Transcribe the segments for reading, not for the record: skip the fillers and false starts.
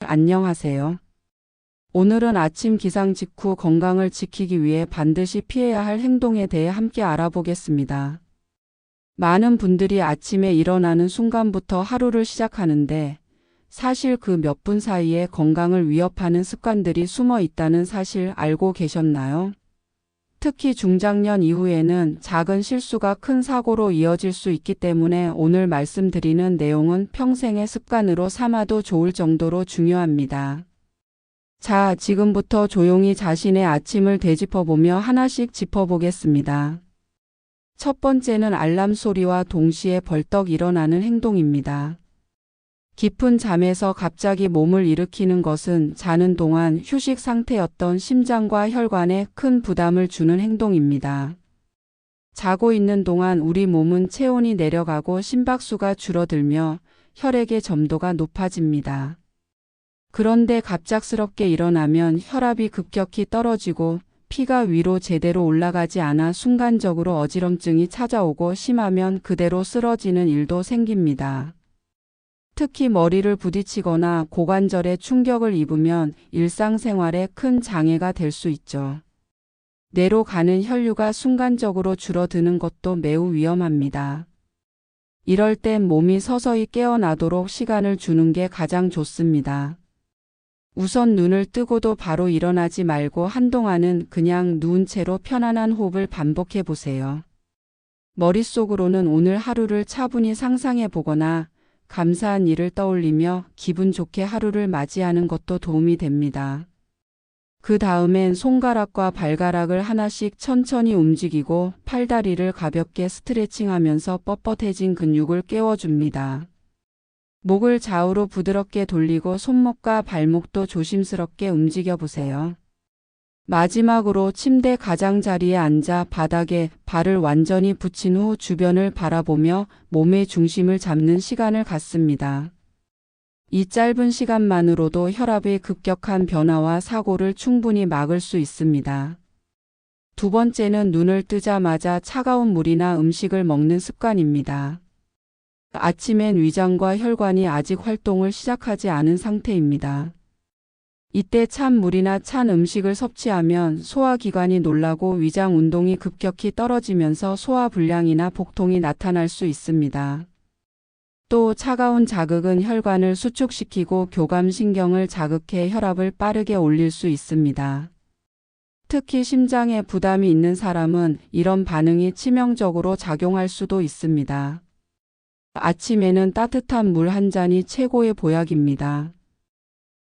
안녕하세요. 오늘은 아침 기상 직후 건강을 지키기 위해 반드시 피해야 할 행동에 대해 함께 알아보겠습니다. 많은 분들이 아침에 일어나는 순간부터 하루를 시작하는데 사실 그 몇 분 사이에 건강을 위협하는 습관들이 숨어 있다는 사실 알고 계셨나요? 특히 중장년 이후에는 작은 실수가 큰 사고로 이어질 수 있기 때문에 오늘 말씀드리는 내용은 평생의 습관으로 삼아도 좋을 정도로 중요합니다. 자, 지금부터 조용히 자신의 아침을 되짚어보며 하나씩 짚어보겠습니다. 첫 번째는 알람 소리와 동시에 벌떡 일어나는 행동입니다. 깊은 잠에서 갑자기 몸을 일으키는 것은 자는 동안 휴식 상태였던 심장과 혈관에 큰 부담을 주는 행동입니다. 자고 있는 동안 우리 몸은 체온이 내려가고 심박수가 줄어들며 혈액의 점도가 높아집니다. 그런데 갑작스럽게 일어나면 혈압이 급격히 떨어지고 피가 위로 제대로 올라가지 않아 순간적으로 어지럼증이 찾아오고 심하면 그대로 쓰러지는 일도 생깁니다. 특히 머리를 부딪히거나 고관절에 충격을 입으면 일상생활에 큰 장애가 될 수 있죠. 뇌로 가는 혈류가 순간적으로 줄어드는 것도 매우 위험합니다. 이럴 땐 몸이 서서히 깨어나도록 시간을 주는 게 가장 좋습니다. 우선 눈을 뜨고도 바로 일어나지 말고 한동안은 그냥 누운 채로 편안한 호흡을 반복해 보세요. 머릿속으로는 오늘 하루를 차분히 상상해 보거나 감사한 일을 떠올리며 기분 좋게 하루를 맞이하는 것도 도움이 됩니다. 그 다음엔 손가락과 발가락을 하나씩 천천히 움직이고 팔다리를 가볍게 스트레칭하면서 뻣뻣해진 근육을 깨워줍니다. 목을 좌우로 부드럽게 돌리고 손목과 발목도 조심스럽게 움직여 보세요. 마지막으로 침대 가장자리에 앉아 바닥에 발을 완전히 붙인 후 주변을 바라보며 몸의 중심을 잡는 시간을 갖습니다. 이 짧은 시간만으로도 혈압의 급격한 변화와 사고를 충분히 막을 수 있습니다. 두 번째는 눈을 뜨자마자 차가운 물이나 음식을 먹는 습관입니다. 아침엔 위장과 혈관이 아직 활동을 시작하지 않은 상태입니다. 이때 찬 물이나 찬 음식을 섭취하면 소화기관이 놀라고 위장 운동이 급격히 떨어지면서 소화불량이나 복통이 나타날 수 있습니다. 또 차가운 자극은 혈관을 수축시키고 교감신경을 자극해 혈압을 빠르게 올릴 수 있습니다. 특히 심장에 부담이 있는 사람은 이런 반응이 치명적으로 작용할 수도 있습니다. 아침에는 따뜻한 물 한 잔이 최고의 보약입니다.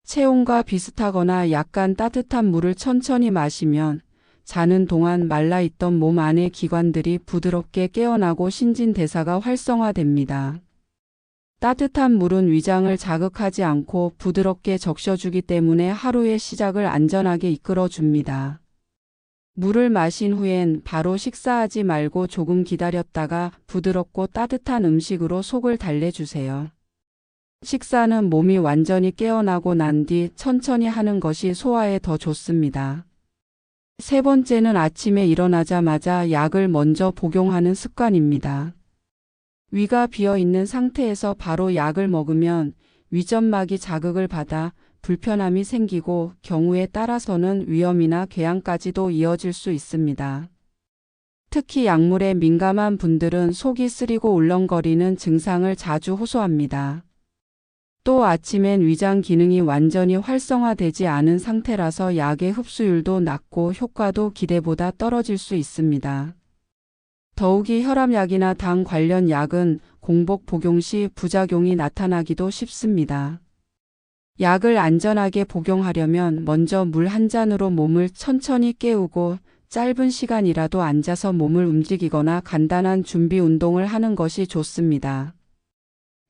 체온과 비슷하거나 약간 따뜻한 물을 천천히 마시면 자는 동안 말라있던 몸 안의 기관들이 부드럽게 깨어나고 신진대사가 활성화됩니다. 따뜻한 물은 위장을 자극하지 않고 부드럽게 적셔주기 때문에 하루의 시작을 안전하게 이끌어줍니다. 물을 마신 후엔 바로 식사하지 말고 조금 기다렸다가 부드럽고 따뜻한 음식으로 속을 달래주세요. 식사는 몸이 완전히 깨어나고 난 뒤 천천히 하는 것이 소화에 더 좋습니다. 세 번째는 아침에 일어나자마자 약을 먼저 복용하는 습관입니다. 위가 비어 있는 상태에서 바로 약을 먹으면 위점막이 자극을 받아 불편함이 생기고 경우에 따라서는 위염이나 궤양까지도 이어질 수 있습니다. 특히 약물에 민감한 분들은 속이 쓰리고 울렁거리는 증상을 자주 호소합니다. 또 아침엔 위장 기능이 완전히 활성화되지 않은 상태라서 약의 흡수율도 낮고 효과도 기대보다 떨어질 수 있습니다. 더욱이 혈압약이나 당 관련 약은 공복 복용 시 부작용이 나타나기도 쉽습니다. 약을 안전하게 복용하려면 먼저 물 한 잔으로 몸을 천천히 깨우고 짧은 시간이라도 앉아서 몸을 움직이거나 간단한 준비 운동을 하는 것이 좋습니다.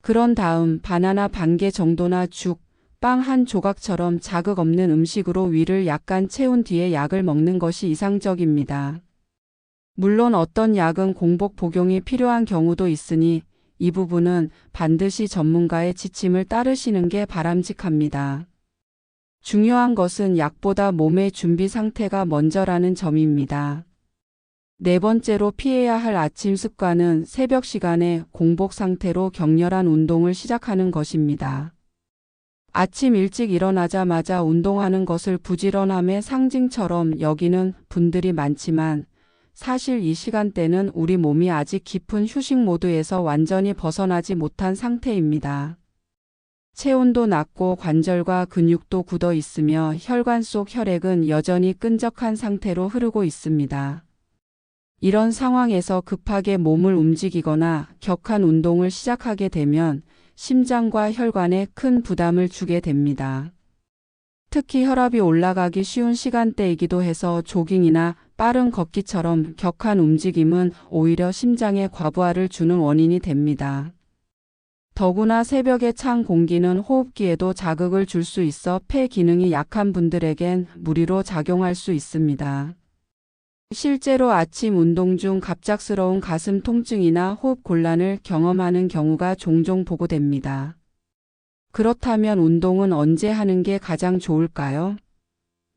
그런 다음 바나나 반 개 정도나 죽, 빵 한 조각처럼 자극 없는 음식으로 위를 약간 채운 뒤에 약을 먹는 것이 이상적입니다. 물론 어떤 약은 공복 복용이 필요한 경우도 있으니 이 부분은 반드시 전문가의 지침을 따르시는 게 바람직합니다. 중요한 것은 약보다 몸의 준비 상태가 먼저라는 점입니다. 네 번째로 피해야 할 아침 습관은 새벽 시간에 공복 상태로 격렬한 운동을 시작하는 것입니다. 아침 일찍 일어나자마자 운동하는 것을 부지런함의 상징처럼 여기는 분들이 많지만 사실 이 시간대는 우리 몸이 아직 깊은 휴식 모드에서 완전히 벗어나지 못한 상태입니다. 체온도 낮고 관절과 근육도 굳어 있으며 혈관 속 혈액은 여전히 끈적한 상태로 흐르고 있습니다. 이런 상황에서 급하게 몸을 움직이거나 격한 운동을 시작하게 되면 심장과 혈관에 큰 부담을 주게 됩니다. 특히 혈압이 올라가기 쉬운 시간대이기도 해서 조깅이나 빠른 걷기처럼 격한 움직임은 오히려 심장에 과부하를 주는 원인이 됩니다. 더구나 새벽의 찬 공기는 호흡기에도 자극을 줄 수 있어 폐 기능이 약한 분들에겐 무리로 작용할 수 있습니다. 실제로 아침 운동 중 갑작스러운 가슴 통증이나 호흡 곤란을 경험하는 경우가 종종 보고됩니다. 그렇다면 운동은 언제 하는 게 가장 좋을까요?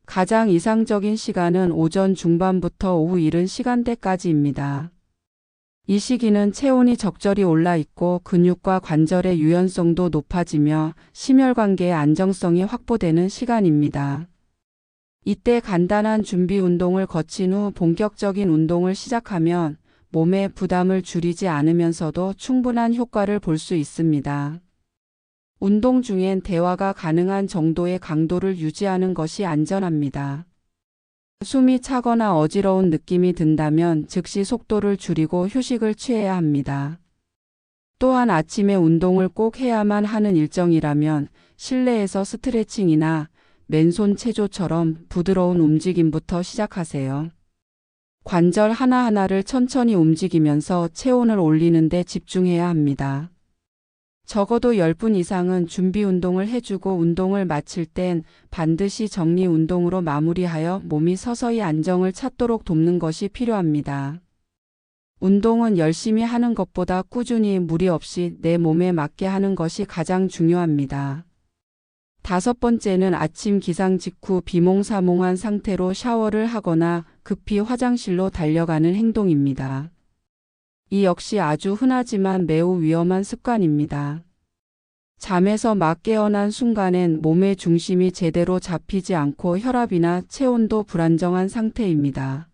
가장 이상적인 시간은 오전 중반부터 오후 이른 시간대까지입니다. 이 시기는 체온이 적절히 올라 있고 근육과 관절의 유연성도 높아지며 심혈관계의 안정성이 확보되는 시간입니다. 이때 간단한 준비 운동을 거친 후 본격적인 운동을 시작하면 몸의 부담을 줄이지 않으면서도 충분한 효과를 볼 수 있습니다. 운동 중엔 대화가 가능한 정도의 강도를 유지하는 것이 안전합니다. 숨이 차거나 어지러운 느낌이 든다면 즉시 속도를 줄이고 휴식을 취해야 합니다. 또한 아침에 운동을 꼭 해야만 하는 일정이라면 실내에서 스트레칭이나 맨손 체조처럼 부드러운 움직임부터 시작하세요. 관절 하나하나를 천천히 움직이면서 체온을 올리는 데 집중해야 합니다. 적어도 10분 이상은 준비 운동을 해주고 운동을 마칠 땐 반드시 정리 운동으로 마무리하여 몸이 서서히 안정을 찾도록 돕는 것이 필요합니다. 운동은 열심히 하는 것보다 꾸준히 무리 없이 내 몸에 맞게 하는 것이 가장 중요합니다. 5번째는 아침 기상 직후 비몽사몽한 상태로 샤워를 하거나 급히 화장실로 달려가는 행동입니다. 이 역시 아주 흔하지만 매우 위험한 습관입니다. 잠에서 막 깨어난 순간엔 몸의 중심이 제대로 잡히지 않고 혈압이나 체온도 불안정한 상태입니다.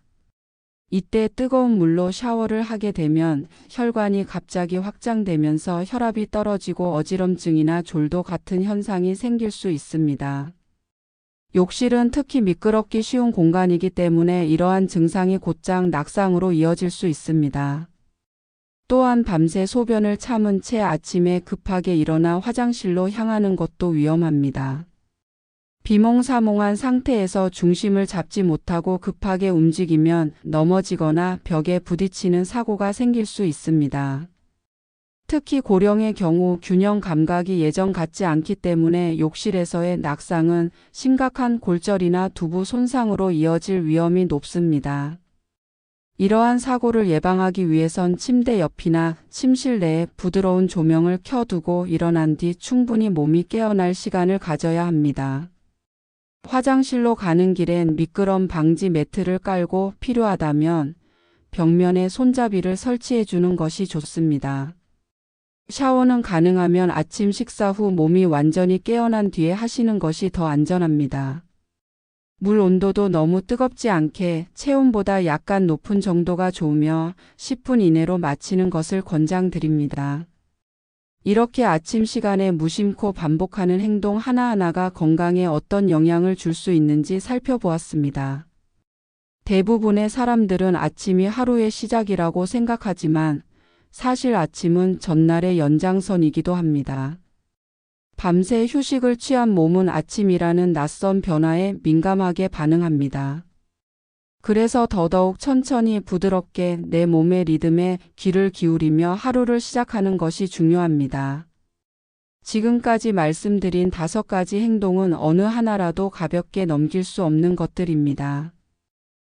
이때 뜨거운 물로 샤워를 하게 되면 혈관이 갑자기 확장되면서 혈압이 떨어지고 어지럼증이나 졸도 같은 현상이 생길 수 있습니다. 욕실은 특히 미끄럽기 쉬운 공간이기 때문에 이러한 증상이 곧장 낙상으로 이어질 수 있습니다. 또한 밤새 소변을 참은 채 아침에 급하게 일어나 화장실로 향하는 것도 위험합니다. 비몽사몽한 상태에서 중심을 잡지 못하고 급하게 움직이면 넘어지거나 벽에 부딪히는 사고가 생길 수 있습니다. 특히 고령의 경우 균형 감각이 예전 같지 않기 때문에 욕실에서의 낙상은 심각한 골절이나 두부 손상으로 이어질 위험이 높습니다. 이러한 사고를 예방하기 위해선 침대 옆이나 침실 내에 부드러운 조명을 켜두고 일어난 뒤 충분히 몸이 깨어날 시간을 가져야 합니다. 화장실로 가는 길엔 미끄럼 방지 매트를 깔고 필요하다면 벽면에 손잡이를 설치해 주는 것이 좋습니다. 샤워는 가능하면 아침 식사 후 몸이 완전히 깨어난 뒤에 하시는 것이 더 안전합니다. 물 온도도 너무 뜨겁지 않게 체온보다 약간 높은 정도가 좋으며 10분 이내로 마치는 것을 권장드립니다. 이렇게 아침 시간에 무심코 반복하는 행동 하나하나가 건강에 어떤 영향을 줄 수 있는지 살펴보았습니다. 대부분의 사람들은 아침이 하루의 시작이라고 생각하지만 사실 아침은 전날의 연장선이기도 합니다. 밤새 휴식을 취한 몸은 아침이라는 낯선 변화에 민감하게 반응합니다. 그래서 더더욱 천천히 부드럽게 내 몸의 리듬에 귀를 기울이며 하루를 시작하는 것이 중요합니다. 지금까지 말씀드린 5가지 행동은 어느 하나라도 가볍게 넘길 수 없는 것들입니다.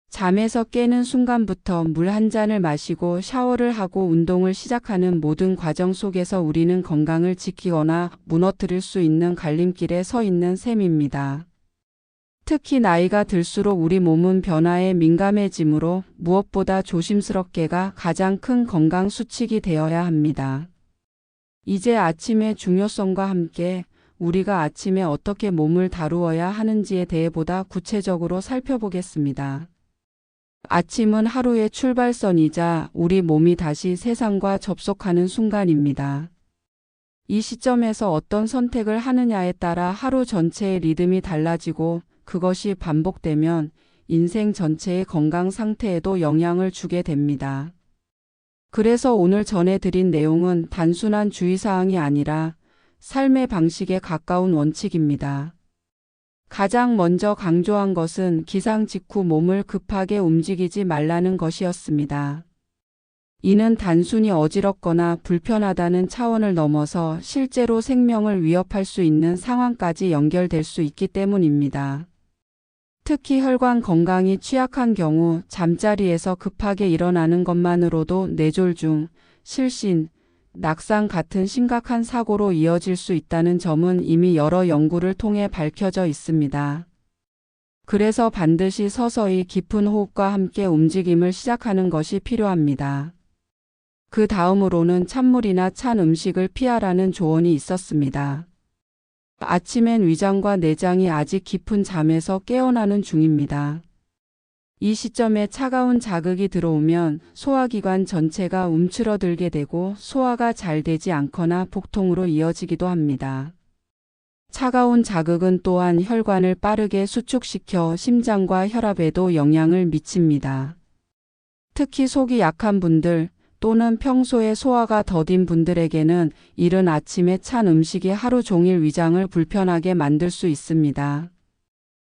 잠에서 깨는 순간부터 물 한 잔을 마시고 샤워를 하고 운동을 시작하는 모든 과정 속에서 우리는 건강을 지키거나 무너뜨릴 수 있는 갈림길에 서 있는 셈입니다. 특히 나이가 들수록 우리 몸은 변화에 민감해지므로 무엇보다 조심스럽게가 가장 큰 건강 수칙이 되어야 합니다. 이제 아침의 중요성과 함께 우리가 아침에 어떻게 몸을 다루어야 하는지에 대해 보다 구체적으로 살펴보겠습니다. 아침은 하루의 출발선이자 우리 몸이 다시 세상과 접속하는 순간입니다. 이 시점에서 어떤 선택을 하느냐에 따라 하루 전체의 리듬이 달라지고 그것이 반복되면 인생 전체의 건강 상태에도 영향을 주게 됩니다. 그래서 오늘 전해드린 내용은 단순한 주의사항이 아니라 삶의 방식에 가까운 원칙입니다. 가장 먼저 강조한 것은 기상 직후 몸을 급하게 움직이지 말라는 것이었습니다. 이는 단순히 어지럽거나 불편하다는 차원을 넘어서 실제로 생명을 위협할 수 있는 상황까지 연결될 수 있기 때문입니다. 특히 혈관 건강이 취약한 경우 잠자리에서 급하게 일어나는 것만으로도 뇌졸중, 실신, 낙상 같은 심각한 사고로 이어질 수 있다는 점은 이미 여러 연구를 통해 밝혀져 있습니다. 그래서 반드시 서서히 깊은 호흡과 함께 움직임을 시작하는 것이 필요합니다. 그 다음으로는 찬물이나 찬 음식을 피하라는 조언이 있었습니다. 아침엔 위장과 내장이 아직 깊은 잠에서 깨어나는 중입니다. 이 시점에 차가운 자극이 들어오면 소화기관 전체가 움츠러들게 되고 소화가 잘 되지 않거나 복통으로 이어지기도 합니다. 차가운 자극은 또한 혈관을 빠르게 수축시켜 심장과 혈압에도 영향을 미칩니다. 특히 속이 약한 분들 또는 평소에 소화가 더딘 분들에게는 이른 아침에 찬 음식이 하루 종일 위장을 불편하게 만들 수 있습니다.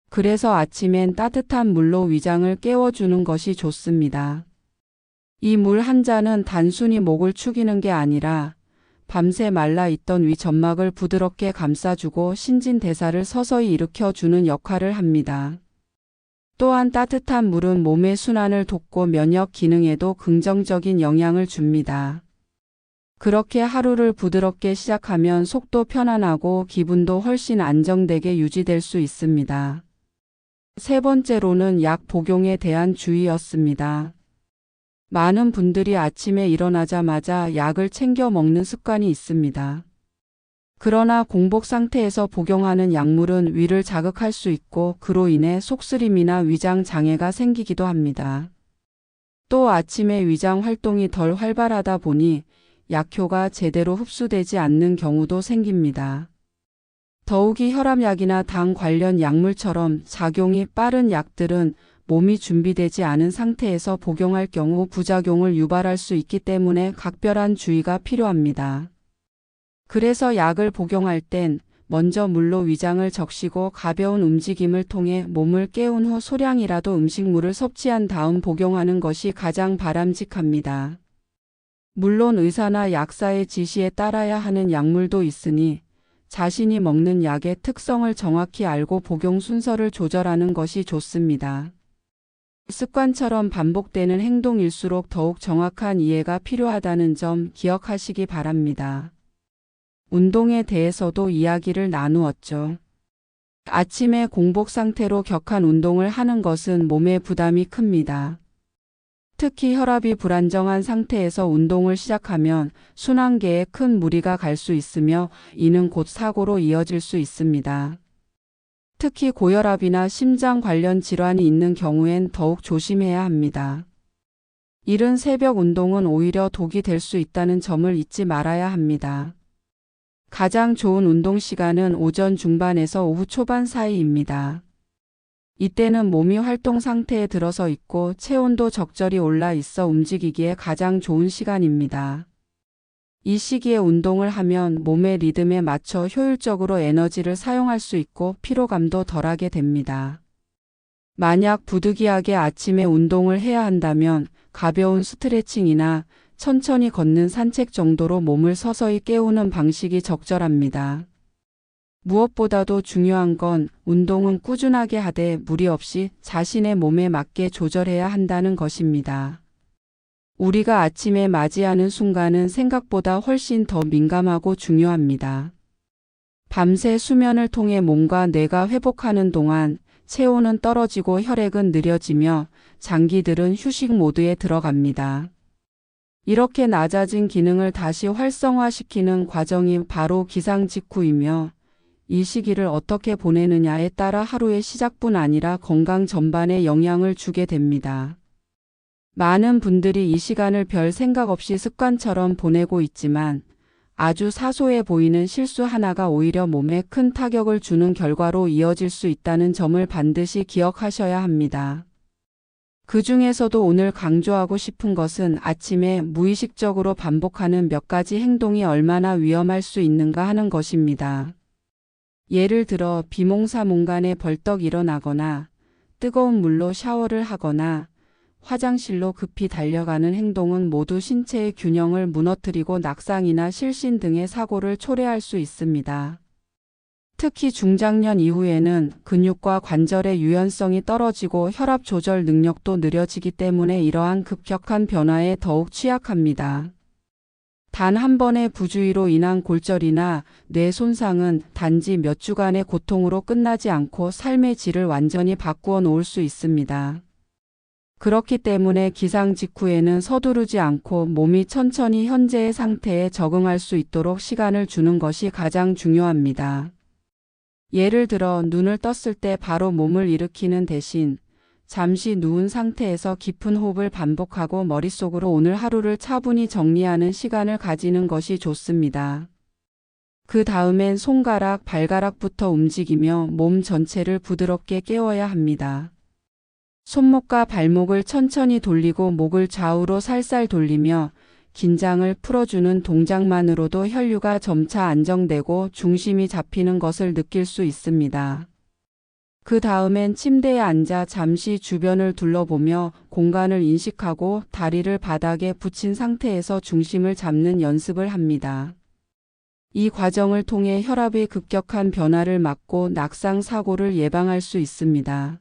그래서 아침엔 따뜻한 물로 위장을 깨워주는 것이 좋습니다. 이 물 한 잔은 단순히 목을 축이는 게 아니라 밤새 말라있던 위 점막을 부드럽게 감싸주고 신진대사를 서서히 일으켜주는 역할을 합니다. 또한 따뜻한 물은 몸의 순환을 돕고 면역 기능에도 긍정적인 영향을 줍니다. 그렇게 하루를 부드럽게 시작하면 속도 편안하고 기분도 훨씬 안정되게 유지될 수 있습니다. 세 번째로는 약 복용에 대한 주의였습니다. 많은 분들이 아침에 일어나자마자 약을 챙겨 먹는 습관이 있습니다. 그러나 공복 상태에서 복용하는 약물은 위를 자극할 수 있고 그로 인해 속쓰림이나 위장 장애가 생기기도 합니다. 또 아침에 위장 활동이 덜 활발하다 보니 약효가 제대로 흡수되지 않는 경우도 생깁니다. 더욱이 혈압약이나 당 관련 약물처럼 작용이 빠른 약들은 몸이 준비되지 않은 상태에서 복용할 경우 부작용을 유발할 수 있기 때문에 각별한 주의가 필요합니다. 그래서 약을 복용할 땐 먼저 물로 위장을 적시고 가벼운 움직임을 통해 몸을 깨운 후 소량이라도 음식물을 섭취한 다음 복용하는 것이 가장 바람직합니다. 물론 의사나 약사의 지시에 따라야 하는 약물도 있으니 자신이 먹는 약의 특성을 정확히 알고 복용 순서를 조절하는 것이 좋습니다. 습관처럼 반복되는 행동일수록 더욱 정확한 이해가 필요하다는 점 기억하시기 바랍니다. 운동에 대해서도 이야기를 나누었죠. 아침에 공복 상태로 격한 운동을 하는 것은 몸에 부담이 큽니다. 특히 혈압이 불안정한 상태에서 운동을 시작하면 순환계에 큰 무리가 갈 수 있으며 이는 곧 사고로 이어질 수 있습니다. 특히 고혈압이나 심장 관련 질환이 있는 경우엔 더욱 조심해야 합니다. 이른 새벽 운동은 오히려 독이 될 수 있다는 점을 잊지 말아야 합니다. 가장 좋은 운동 시간은 오전 중반에서 오후 초반 사이입니다. 이때는 몸이 활동 상태에 들어서 있고 체온도 적절히 올라 있어 움직이기에 가장 좋은 시간입니다. 이 시기에 운동을 하면 몸의 리듬에 맞춰 효율적으로 에너지를 사용할 수 있고 피로감도 덜하게 됩니다. 만약 부득이하게 아침에 운동을 해야 한다면 가벼운 스트레칭이나 천천히 걷는 산책 정도로 몸을 서서히 깨우는 방식이 적절합니다. 무엇보다도 중요한 건 운동은 꾸준하게 하되 무리 없이 자신의 몸에 맞게 조절해야 한다는 것입니다. 우리가 아침에 맞이하는 순간은 생각보다 훨씬 더 민감하고 중요합니다. 밤새 수면을 통해 몸과 뇌가 회복하는 동안 체온은 떨어지고 혈액은 느려지며 장기들은 휴식 모드에 들어갑니다. 이렇게 낮아진 기능을 다시 활성화시키는 과정이 바로 기상 직후이며 이 시기를 어떻게 보내느냐에 따라 하루의 시작뿐 아니라 건강 전반에 영향을 주게 됩니다. 많은 분들이 이 시간을 별 생각 없이 습관처럼 보내고 있지만 아주 사소해 보이는 실수 하나가 오히려 몸에 큰 타격을 주는 결과로 이어질 수 있다는 점을 반드시 기억하셔야 합니다. 그 중에서도 오늘 강조하고 싶은 것은 아침에 무의식적으로 반복하는 몇 가지 행동이 얼마나 위험할 수 있는가 하는 것입니다. 예를 들어 비몽사몽간에 벌떡 일어나거나 뜨거운 물로 샤워를 하거나 화장실로 급히 달려가는 행동은 모두 신체의 균형을 무너뜨리고 낙상이나 실신 등의 사고를 초래할 수 있습니다. 특히 중장년 이후에는 근육과 관절의 유연성이 떨어지고 혈압 조절 능력도 느려지기 때문에 이러한 급격한 변화에 더욱 취약합니다. 단 한 번의 부주의로 인한 골절이나 뇌 손상은 단지 몇 주간의 고통으로 끝나지 않고 삶의 질을 완전히 바꾸어 놓을 수 있습니다. 그렇기 때문에 기상 직후에는 서두르지 않고 몸이 천천히 현재의 상태에 적응할 수 있도록 시간을 주는 것이 가장 중요합니다. 예를 들어 눈을 떴을 때 바로 몸을 일으키는 대신 잠시 누운 상태에서 깊은 호흡을 반복하고 머릿속으로 오늘 하루를 차분히 정리하는 시간을 가지는 것이 좋습니다. 그 다음엔 손가락, 발가락부터 움직이며 몸 전체를 부드럽게 깨워야 합니다. 손목과 발목을 천천히 돌리고 목을 좌우로 살살 돌리며 긴장을 풀어주는 동작만으로도 혈류가 점차 안정되고 중심이 잡히는 것을 느낄 수 있습니다. 그 다음엔 침대에 앉아 잠시 주변을 둘러보며 공간을 인식하고 다리를 바닥에 붙인 상태에서 중심을 잡는 연습을 합니다. 이 과정을 통해 혈압의 급격한 변화를 막고 낙상 사고를 예방할 수 있습니다.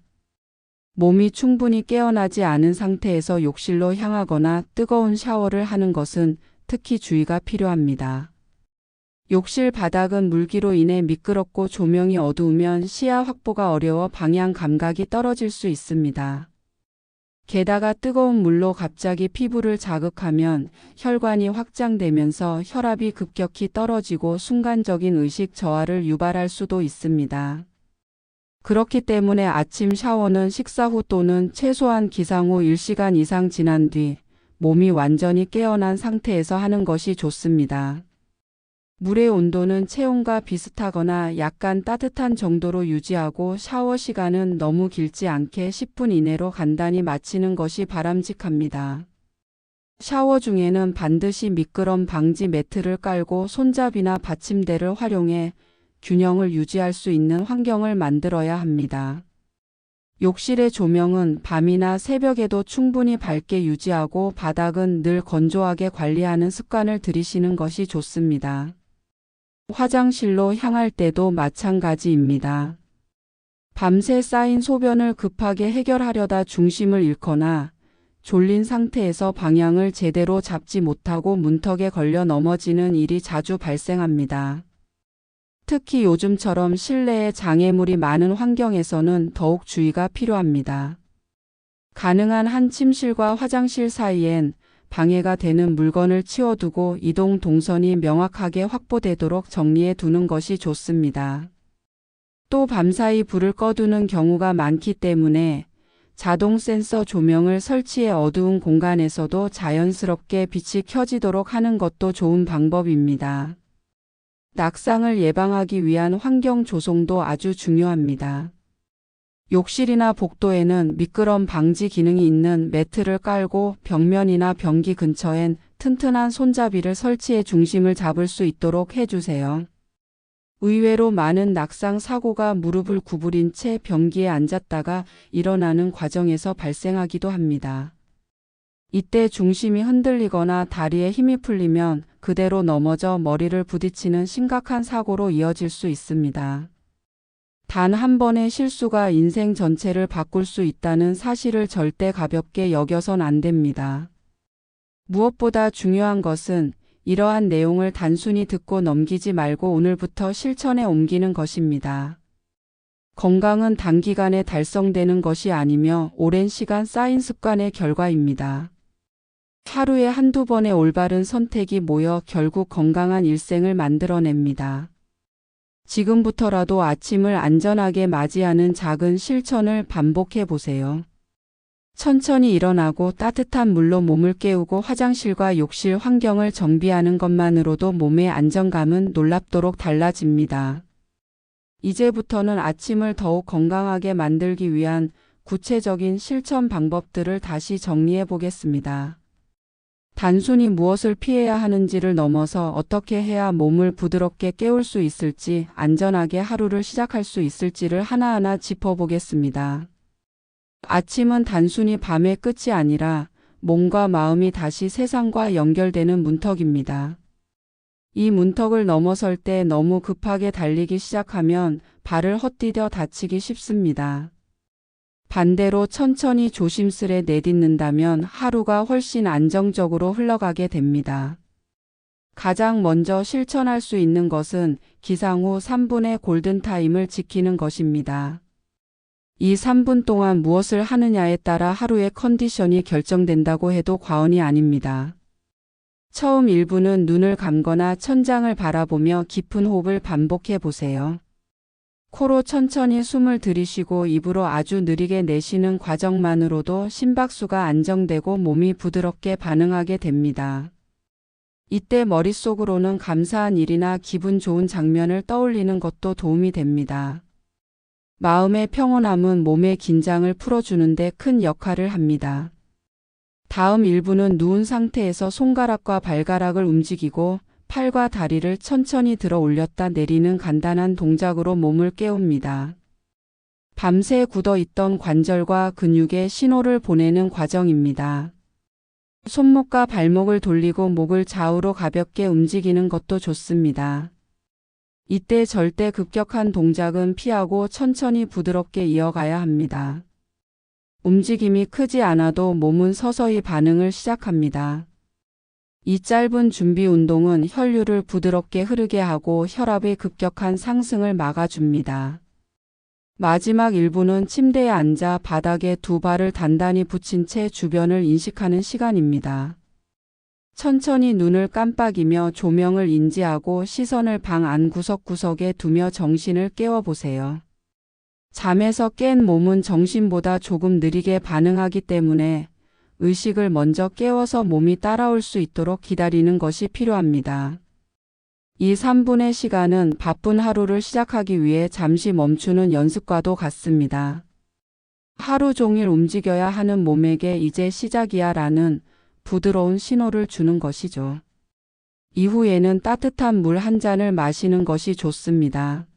몸이 충분히 깨어나지 않은 상태에서 욕실로 향하거나 뜨거운 샤워를 하는 것은 특히 주의가 필요합니다. 욕실 바닥은 물기로 인해 미끄럽고 조명이 어두우면 시야 확보가 어려워 방향 감각이 떨어질 수 있습니다. 게다가 뜨거운 물로 갑자기 피부를 자극하면 혈관이 확장되면서 혈압이 급격히 떨어지고 순간적인 의식 저하를 유발할 수도 있습니다. 그렇기 때문에 아침 샤워는 식사 후 또는 최소한 기상 후 1시간 이상 지난 뒤 몸이 완전히 깨어난 상태에서 하는 것이 좋습니다. 물의 온도는 체온과 비슷하거나 약간 따뜻한 정도로 유지하고 샤워 시간은 너무 길지 않게 10분 이내로 간단히 마치는 것이 바람직합니다. 샤워 중에는 반드시 미끄럼 방지 매트를 깔고 손잡이나 받침대를 활용해 균형을 유지할 수 있는 환경을 만들어야 합니다. 욕실의 조명은 밤이나 새벽에도 충분히 밝게 유지하고 바닥은 늘 건조하게 관리하는 습관을 들이시는 것이 좋습니다. 화장실로 향할 때도 마찬가지입니다. 밤새 쌓인 소변을 급하게 해결하려다 중심을 잃거나 졸린 상태에서 방향을 제대로 잡지 못하고 문턱에 걸려 넘어지는 일이 자주 발생합니다. 특히 요즘처럼 실내에 장애물이 많은 환경에서는 더욱 주의가 필요합니다. 가능한 한 침실과 화장실 사이엔 방해가 되는 물건을 치워두고 이동 동선이 명확하게 확보되도록 정리해 두는 것이 좋습니다. 또 밤사이 불을 꺼두는 경우가 많기 때문에 자동 센서 조명을 설치해 어두운 공간에서도 자연스럽게 빛이 켜지도록 하는 것도 좋은 방법입니다. 낙상을 예방하기 위한 환경 조성도 아주 중요합니다. 욕실이나 복도에는 미끄럼 방지 기능이 있는 매트를 깔고 벽면이나 변기 근처엔 튼튼한 손잡이를 설치해 중심을 잡을 수 있도록 해주세요. 의외로 많은 낙상 사고가 무릎을 구부린 채 변기에 앉았다가 일어나는 과정에서 발생하기도 합니다. 이때 중심이 흔들리거나 다리에 힘이 풀리면 그대로 넘어져 머리를 부딪히는 심각한 사고로 이어질 수 있습니다. 단 한 번의 실수가 인생 전체를 바꿀 수 있다는 사실을 절대 가볍게 여겨선 안 됩니다. 무엇보다 중요한 것은 이러한 내용을 단순히 듣고 넘기지 말고 오늘부터 실천에 옮기는 것입니다. 건강은 단기간에 달성되는 것이 아니며 오랜 시간 쌓인 습관의 결과입니다. 하루에 한두 번의 올바른 선택이 모여 결국 건강한 일생을 만들어냅니다. 지금부터라도 아침을 안전하게 맞이하는 작은 실천을 반복해 보세요. 천천히 일어나고 따뜻한 물로 몸을 깨우고 화장실과 욕실 환경을 정비하는 것만으로도 몸의 안정감은 놀랍도록 달라집니다. 이제부터는 아침을 더욱 건강하게 만들기 위한 구체적인 실천 방법들을 다시 정리해 보겠습니다. 단순히 무엇을 피해야 하는지를 넘어서 어떻게 해야 몸을 부드럽게 깨울 수 있을지, 안전하게 하루를 시작할 수 있을지를 하나하나 짚어보겠습니다. 아침은 단순히 밤의 끝이 아니라 몸과 마음이 다시 세상과 연결되는 문턱입니다. 이 문턱을 넘어설 때 너무 급하게 달리기 시작하면 발을 헛디뎌 다치기 쉽습니다. 반대로 천천히 조심스레 내딛는다면 하루가 훨씬 안정적으로 흘러가게 됩니다. 가장 먼저 실천할 수 있는 것은 기상 후 3분의 골든타임을 지키는 것입니다. 이 3분 동안 무엇을 하느냐에 따라 하루의 컨디션이 결정된다고 해도 과언이 아닙니다. 처음 1분은 눈을 감거나 천장을 바라보며 깊은 호흡을 반복해 보세요. 코로 천천히 숨을 들이쉬고 입으로 아주 느리게 내쉬는 과정만으로도 심박수가 안정되고 몸이 부드럽게 반응하게 됩니다. 이때 머릿속으로는 감사한 일이나 기분 좋은 장면을 떠올리는 것도 도움이 됩니다. 마음의 평온함은 몸의 긴장을 풀어주는데 큰 역할을 합니다. 다음 1분은 누운 상태에서 손가락과 발가락을 움직이고 팔과 다리를 천천히 들어 올렸다 내리는 간단한 동작으로 몸을 깨웁니다. 밤새 굳어 있던 관절과 근육에 신호를 보내는 과정입니다. 손목과 발목을 돌리고 목을 좌우로 가볍게 움직이는 것도 좋습니다. 이때 절대 급격한 동작은 피하고 천천히 부드럽게 이어가야 합니다. 움직임이 크지 않아도 몸은 서서히 반응을 시작합니다. 이 짧은 준비 운동은 혈류를 부드럽게 흐르게 하고 혈압의 급격한 상승을 막아줍니다. 마지막 1분은 침대에 앉아 바닥에 두 발을 단단히 붙인 채 주변을 인식하는 시간입니다. 천천히 눈을 깜빡이며 조명을 인지하고 시선을 방 안 구석구석에 두며 정신을 깨워보세요. 잠에서 깬 몸은 정신보다 조금 느리게 반응하기 때문에 의식을 먼저 깨워서 몸이 따라올 수 있도록 기다리는 것이 필요합니다. 이 3분의 시간은 바쁜 하루를 시작하기 위해 잠시 멈추는 연습과도 같습니다. 하루 종일 움직여야 하는 몸에게 이제 시작이야 라는 부드러운 신호를 주는 것이죠. 이후에는 따뜻한 물 한 잔을 마시는 것이 좋습니다.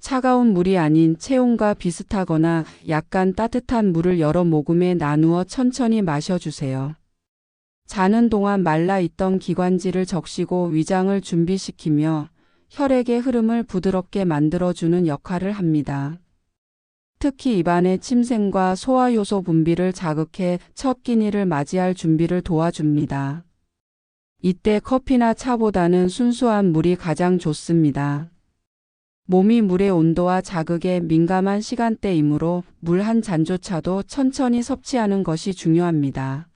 차가운 물이 아닌 체온과 비슷하거나 약간 따뜻한 물을 여러 모금에 나누어 천천히 마셔주세요. 자는 동안 말라있던 기관지를 적시고 위장을 준비시키며 혈액의 흐름을 부드럽게 만들어주는 역할을 합니다. 특히 입안의 침샘과 소화효소 분비를 자극해 첫 끼니를 맞이할 준비를 도와줍니다. 이때 커피나 차보다는 순수한 물이 가장 좋습니다. 몸이 물의 온도와 자극에 민감한 시간대이므로 물 한 잔조차도 천천히 섭취하는 것이 중요합니다.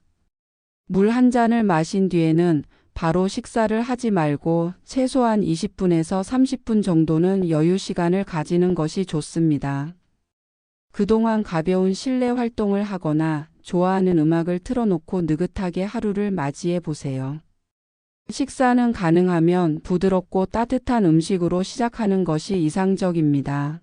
물 한 잔을 마신 뒤에는 바로 식사를 하지 말고 최소한 20분에서 30분 정도는 여유 시간을 가지는 것이 좋습니다. 그동안 가벼운 실내 활동을 하거나 좋아하는 음악을 틀어놓고 느긋하게 하루를 맞이해 보세요. 식사는 가능하면 부드럽고 따뜻한 음식으로 시작하는 것이 이상적입니다.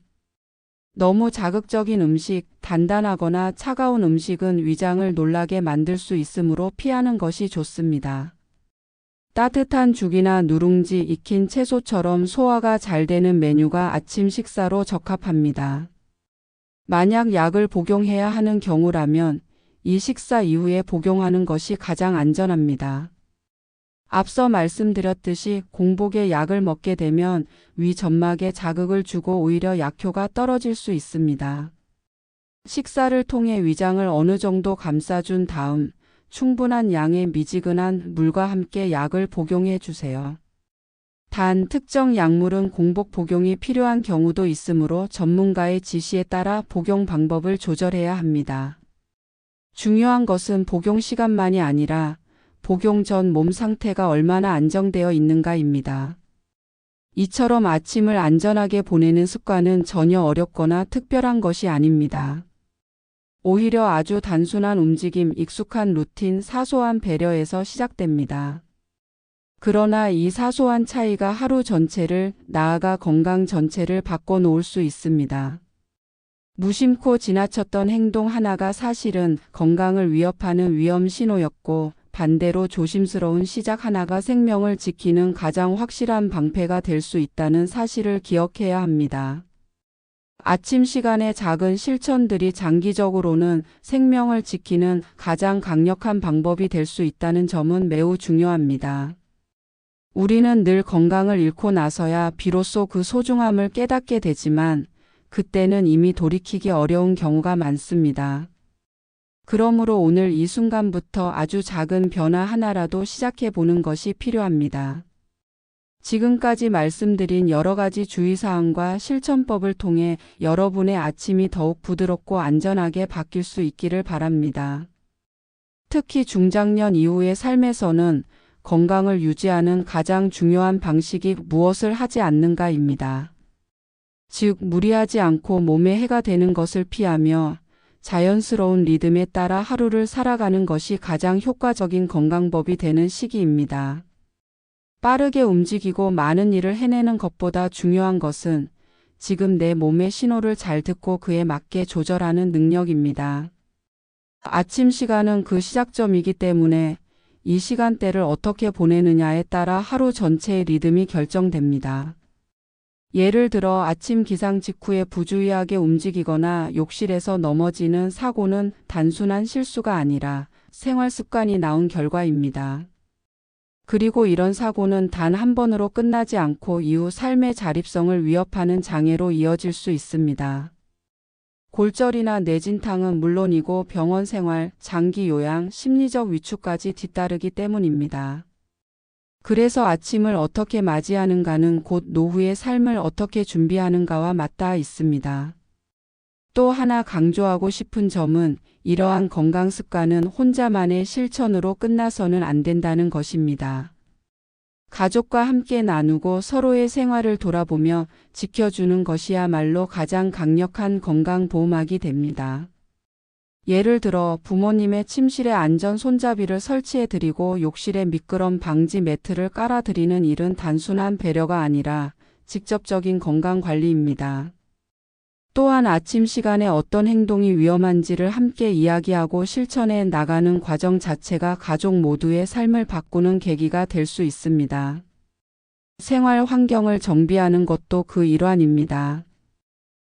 너무 자극적인 음식, 단단하거나 차가운 음식은 위장을 놀라게 만들 수 있으므로 피하는 것이 좋습니다. 따뜻한 죽이나 누룽지, 익힌 채소처럼 소화가 잘 되는 메뉴가 아침 식사로 적합합니다. 만약 약을 복용해야 하는 경우라면 이 식사 이후에 복용하는 것이 가장 안전합니다. 앞서 말씀드렸듯이 공복에 약을 먹게 되면 위 점막에 자극을 주고 오히려 약효가 떨어질 수 있습니다. 식사를 통해 위장을 어느 정도 감싸준 다음 충분한 양의 미지근한 물과 함께 약을 복용해 주세요. 단 특정 약물은 공복 복용이 필요한 경우도 있으므로 전문가의 지시에 따라 복용 방법을 조절해야 합니다. 중요한 것은 복용 시간만이 아니라 복용 전 몸 상태가 얼마나 안정되어 있는가입니다. 이처럼 아침을 안전하게 보내는 습관은 전혀 어렵거나 특별한 것이 아닙니다. 오히려 아주 단순한 움직임, 익숙한 루틴, 사소한 배려에서 시작됩니다. 그러나 이 사소한 차이가 하루 전체를, 나아가 건강 전체를 바꿔놓을 수 있습니다. 무심코 지나쳤던 행동 하나가 사실은 건강을 위협하는 위험 신호였고, 반대로 조심스러운 시작 하나가 생명을 지키는 가장 확실한 방패가 될 수 있다는 사실을 기억해야 합니다. 아침 시간의 작은 실천들이 장기적으로는 생명을 지키는 가장 강력한 방법이 될 수 있다는 점은 매우 중요합니다. 우리는 늘 건강을 잃고 나서야 비로소 그 소중함을 깨닫게 되지만, 그때는 이미 돌이키기 어려운 경우가 많습니다. 그러므로 오늘 이 순간부터 아주 작은 변화 하나라도 시작해 보는 것이 필요합니다. 지금까지 말씀드린 여러 가지 주의사항과 실천법을 통해 여러분의 아침이 더욱 부드럽고 안전하게 바뀔 수 있기를 바랍니다. 특히 중장년 이후의 삶에서는 건강을 유지하는 가장 중요한 방식이 무엇을 하지 않는가입니다. 즉, 무리하지 않고 몸에 해가 되는 것을 피하며 자연스러운 리듬에 따라 하루를 살아가는 것이 가장 효과적인 건강법이 되는 시기입니다. 빠르게 움직이고 많은 일을 해내는 것보다 중요한 것은 지금 내 몸의 신호를 잘 듣고 그에 맞게 조절하는 능력입니다. 아침 시간은 그 시작점이기 때문에 이 시간대를 어떻게 보내느냐에 따라 하루 전체의 리듬이 결정됩니다. 예를 들어 아침 기상 직후에 부주의하게 움직이거나 욕실에서 넘어지는 사고는 단순한 실수가 아니라 생활 습관이 낳은 결과입니다. 그리고 이런 사고는 단 한 번으로 끝나지 않고 이후 삶의 자립성을 위협하는 장애로 이어질 수 있습니다. 골절이나 뇌진탕은 물론이고 병원 생활, 장기 요양, 심리적 위축까지 뒤따르기 때문입니다. 그래서 아침을 어떻게 맞이하는가는 곧 노후의 삶을 어떻게 준비하는가와 맞닿아 있습니다. 또 하나 강조하고 싶은 점은 이러한 건강 습관은 혼자만의 실천으로 끝나서는 안 된다는 것입니다. 가족과 함께 나누고 서로의 생활을 돌아보며 지켜주는 것이야말로 가장 강력한 건강 보호막이 됩니다. 예를 들어 부모님의 침실에 안전 손잡이를 설치해드리고 욕실에 미끄럼 방지 매트를 깔아드리는 일은 단순한 배려가 아니라 직접적인 건강관리입니다. 또한 아침 시간에 어떤 행동이 위험한지를 함께 이야기하고 실천해 나가는 과정 자체가 가족 모두의 삶을 바꾸는 계기가 될 수 있습니다. 생활 환경을 정비하는 것도 그 일환입니다.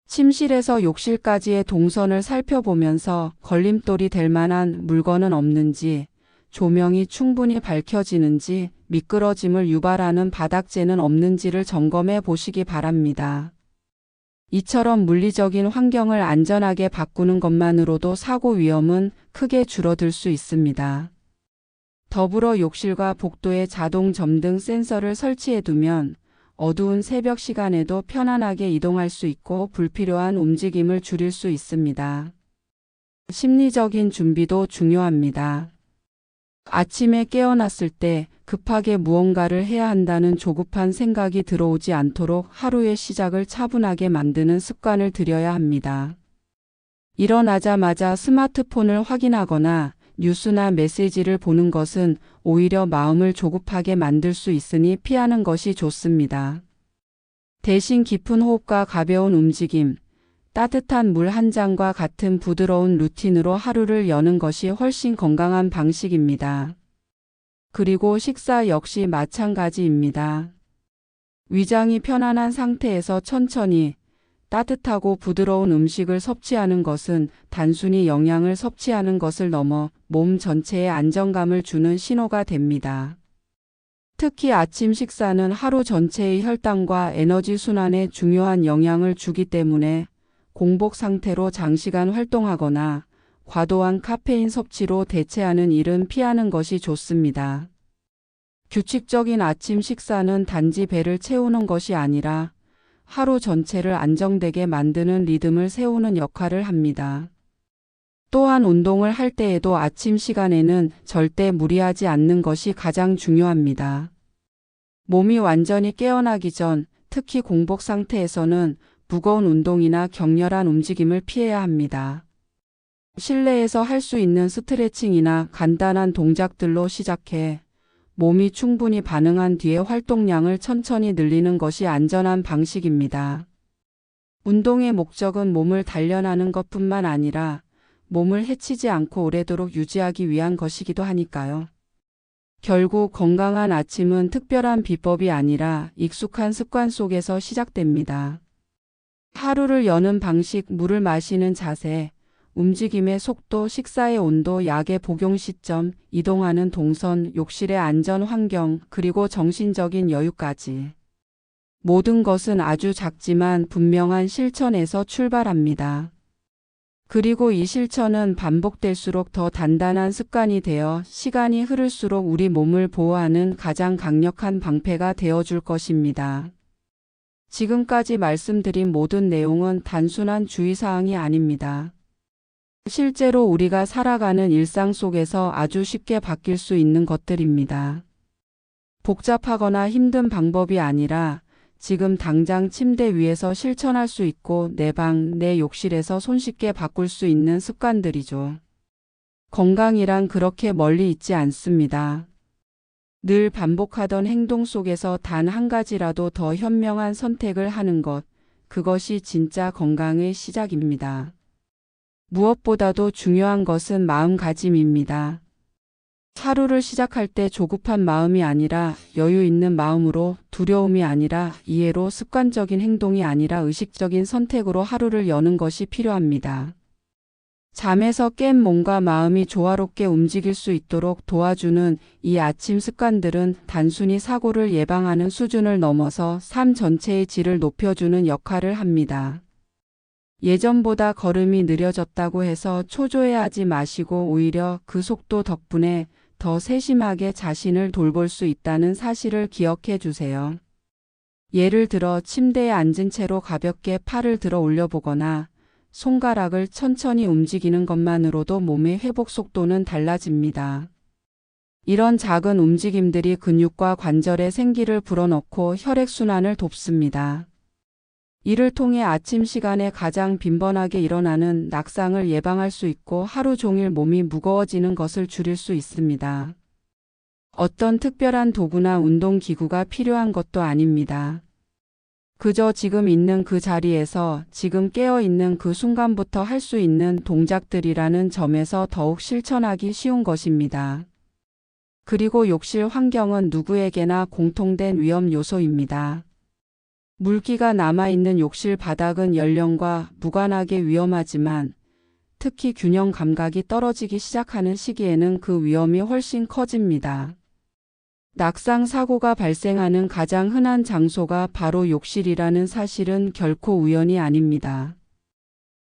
침실에서 욕실까지의 동선을 살펴보면서 걸림돌이 될 만한 물건은 없는지, 조명이 충분히 밝혀지는지, 미끄러짐을 유발하는 바닥재는 없는지를 점검해 보시기 바랍니다. 이처럼 물리적인 환경을 안전하게 바꾸는 것만으로도 사고 위험은 크게 줄어들 수 있습니다. 더불어 욕실과 복도에 자동 점등 센서를 설치해두면 어두운 새벽 시간에도 편안하게 이동할 수 있고 불필요한 움직임을 줄일 수 있습니다. 심리적인 준비도 중요합니다. 아침에 깨어났을 때 급하게 무언가를 해야 한다는 조급한 생각이 들어오지 않도록 하루의 시작을 차분하게 만드는 습관을 들여야 합니다. 일어나자마자 스마트폰을 확인하거나 뉴스나 메시지를 보는 것은 오히려 마음을 조급하게 만들 수 있으니 피하는 것이 좋습니다. 대신 깊은 호흡과 가벼운 움직임, 따뜻한 물 한 잔과 같은 부드러운 루틴으로 하루를 여는 것이 훨씬 건강한 방식입니다. 그리고 식사 역시 마찬가지입니다. 위장이 편안한 상태에서 천천히 따뜻하고 부드러운 음식을 섭취하는 것은 단순히 영양을 섭취하는 것을 넘어 몸 전체에 안정감을 주는 신호가 됩니다. 특히 아침 식사는 하루 전체의 혈당과 에너지 순환에 중요한 영향을 주기 때문에 공복 상태로 장시간 활동하거나 과도한 카페인 섭취로 대체하는 일은 피하는 것이 좋습니다. 규칙적인 아침 식사는 단지 배를 채우는 것이 아니라 하루 전체를 안정되게 만드는 리듬을 세우는 역할을 합니다. 또한 운동을 할 때에도 아침 시간에는 절대 무리하지 않는 것이 가장 중요합니다. 몸이 완전히 깨어나기 전, 특히 공복 상태에서는 무거운 운동이나 격렬한 움직임을 피해야 합니다. 실내에서 할 수 있는 스트레칭이나 간단한 동작들로 시작해 몸이 충분히 반응한 뒤에 활동량을 천천히 늘리는 것이 안전한 방식입니다. 운동의 목적은 몸을 단련하는 것뿐만 아니라 몸을 해치지 않고 오래도록 유지하기 위한 것이기도 하니까요. 결국 건강한 아침은 특별한 비법이 아니라 익숙한 습관 속에서 시작됩니다. 하루를 여는 방식, 물을 마시는 자세, 움직임의 속도, 식사의 온도, 약의 복용 시점, 이동하는 동선, 욕실의 안전 환경, 그리고 정신적인 여유까지. 모든 것은 아주 작지만 분명한 실천에서 출발합니다. 그리고 이 실천은 반복될수록 더 단단한 습관이 되어 시간이 흐를수록 우리 몸을 보호하는 가장 강력한 방패가 되어줄 것입니다. 지금까지 말씀드린 모든 내용은 단순한 주의사항이 아닙니다. 실제로 우리가 살아가는 일상 속에서 아주 쉽게 바뀔 수 있는 것들입니다. 복잡하거나 힘든 방법이 아니라 지금 당장 침대 위에서 실천할 수 있고 내 방, 내 욕실에서 손쉽게 바꿀 수 있는 습관들이죠. 건강이란 그렇게 멀리 있지 않습니다. 늘 반복하던 행동 속에서 단 한 가지라도 더 현명한 선택을 하는 것, 그것이 진짜 건강의 시작입니다. 무엇보다도 중요한 것은 마음가짐입니다. 하루를 시작할 때 조급한 마음이 아니라 여유 있는 마음으로, 두려움이 아니라 이해로, 습관적인 행동이 아니라 의식적인 선택으로 하루를 여는 것이 필요합니다. 잠에서 깬 몸과 마음이 조화롭게 움직일 수 있도록 도와주는 이 아침 습관들은 단순히 사고를 예방하는 수준을 넘어서 삶 전체의 질을 높여주는 역할을 합니다. 예전보다 걸음이 느려졌다고 해서 초조해하지 마시고 오히려 그 속도 덕분에 더 세심하게 자신을 돌볼 수 있다는 사실을 기억해 주세요. 예를 들어 침대에 앉은 채로 가볍게 팔을 들어 올려보거나 손가락을 천천히 움직이는 것만으로도 몸의 회복 속도는 달라집니다. 이런 작은 움직임들이 근육과 관절에 생기를 불어넣고 혈액순환을 돕습니다. 이를 통해 아침 시간에 가장 빈번하게 일어나는 낙상을 예방할 수 있고 하루 종일 몸이 무거워지는 것을 줄일 수 있습니다. 어떤 특별한 도구나 운동기구가 필요한 것도 아닙니다. 그저 지금 있는 그 자리에서 지금 깨어있는 그 순간부터 할 수 있는 동작들이라는 점에서 더욱 실천하기 쉬운 것입니다. 그리고 욕실 환경은 누구에게나 공통된 위험 요소입니다. 물기가 남아있는 욕실 바닥은 연령과 무관하게 위험하지만 특히 균형 감각이 떨어지기 시작하는 시기에는 그 위험이 훨씬 커집니다. 낙상 사고가 발생하는 가장 흔한 장소가 바로 욕실이라는 사실은 결코 우연이 아닙니다.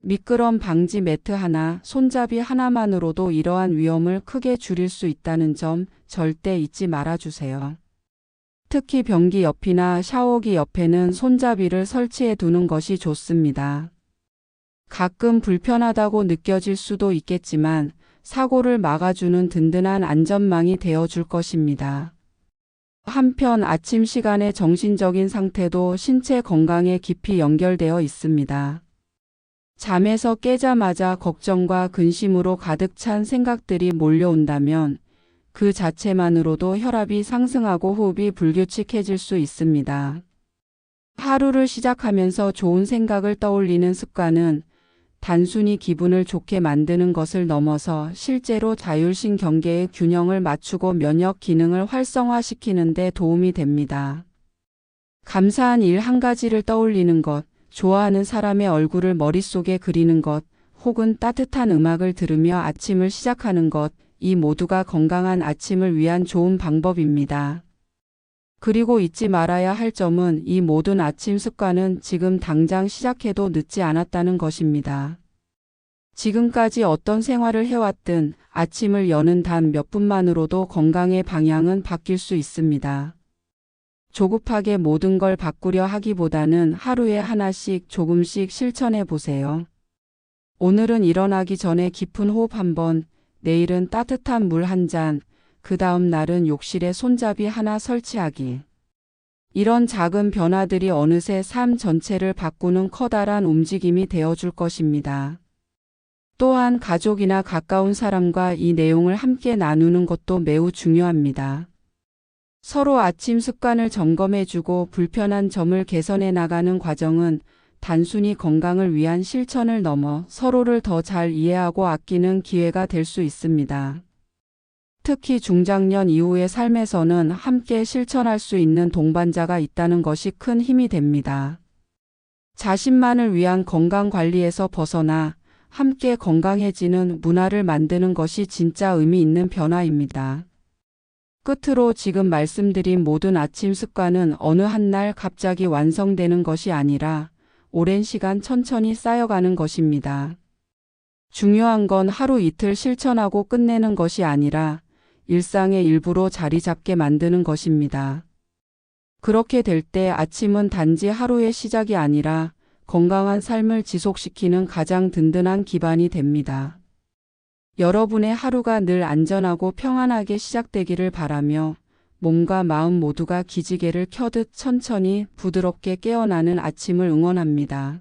미끄럼 방지 매트 하나, 손잡이 하나만으로도 이러한 위험을 크게 줄일 수 있다는 점 절대 잊지 말아주세요. 특히 변기 옆이나 샤워기 옆에는 손잡이를 설치해 두는 것이 좋습니다. 가끔 불편하다고 느껴질 수도 있겠지만 사고를 막아주는 든든한 안전망이 되어줄 것입니다. 한편 아침 시간의 정신적인 상태도 신체 건강에 깊이 연결되어 있습니다. 잠에서 깨자마자 걱정과 근심으로 가득 찬 생각들이 몰려온다면 그 자체만으로도 혈압이 상승하고 호흡이 불규칙해질 수 있습니다. 하루를 시작하면서 좋은 생각을 떠올리는 습관은 단순히 기분을 좋게 만드는 것을 넘어서 실제로 자율신경계의 균형을 맞추고 면역 기능을 활성화시키는 데 도움이 됩니다. 감사한 일 한 가지를 떠올리는 것, 좋아하는 사람의 얼굴을 머릿속에 그리는 것, 혹은 따뜻한 음악을 들으며 아침을 시작하는 것, 이 모두가 건강한 아침을 위한 좋은 방법입니다. 그리고 잊지 말아야 할 점은 이 모든 아침 습관은 지금 당장 시작해도 늦지 않았다는 것입니다. 지금까지 어떤 생활을 해왔든 아침을 여는 단 몇 분만으로도 건강의 방향은 바뀔 수 있습니다. 조급하게 모든 걸 바꾸려 하기보다는 하루에 하나씩 조금씩 실천해 보세요. 오늘은 일어나기 전에 깊은 호흡 한 번, 내일은 따뜻한 물 한 잔, 그 다음 날은 욕실에 손잡이 하나 설치하기. 이런 작은 변화들이 어느새 삶 전체를 바꾸는 커다란 움직임이 되어줄 것입니다. 또한 가족이나 가까운 사람과 이 내용을 함께 나누는 것도 매우 중요합니다. 서로 아침 습관을 점검해주고 불편한 점을 개선해 나가는 과정은 단순히 건강을 위한 실천을 넘어 서로를 더 잘 이해하고 아끼는 기회가 될 수 있습니다. 특히 중장년 이후의 삶에서는 함께 실천할 수 있는 동반자가 있다는 것이 큰 힘이 됩니다. 자신만을 위한 건강 관리에서 벗어나 함께 건강해지는 문화를 만드는 것이 진짜 의미 있는 변화입니다. 끝으로 지금 말씀드린 모든 아침 습관은 어느 한 날 갑자기 완성되는 것이 아니라 오랜 시간 천천히 쌓여가는 것입니다. 중요한 건 하루 이틀 실천하고 끝내는 것이 아니라 일상의 일부로 자리 잡게 만드는 것입니다. 그렇게 될 때 아침은 단지 하루의 시작이 아니라 건강한 삶을 지속시키는 가장 든든한 기반이 됩니다. 여러분의 하루가 늘 안전하고 평안하게 시작되기를 바라며 몸과 마음 모두가 기지개를 켜듯 천천히 부드럽게 깨어나는 아침을 응원합니다.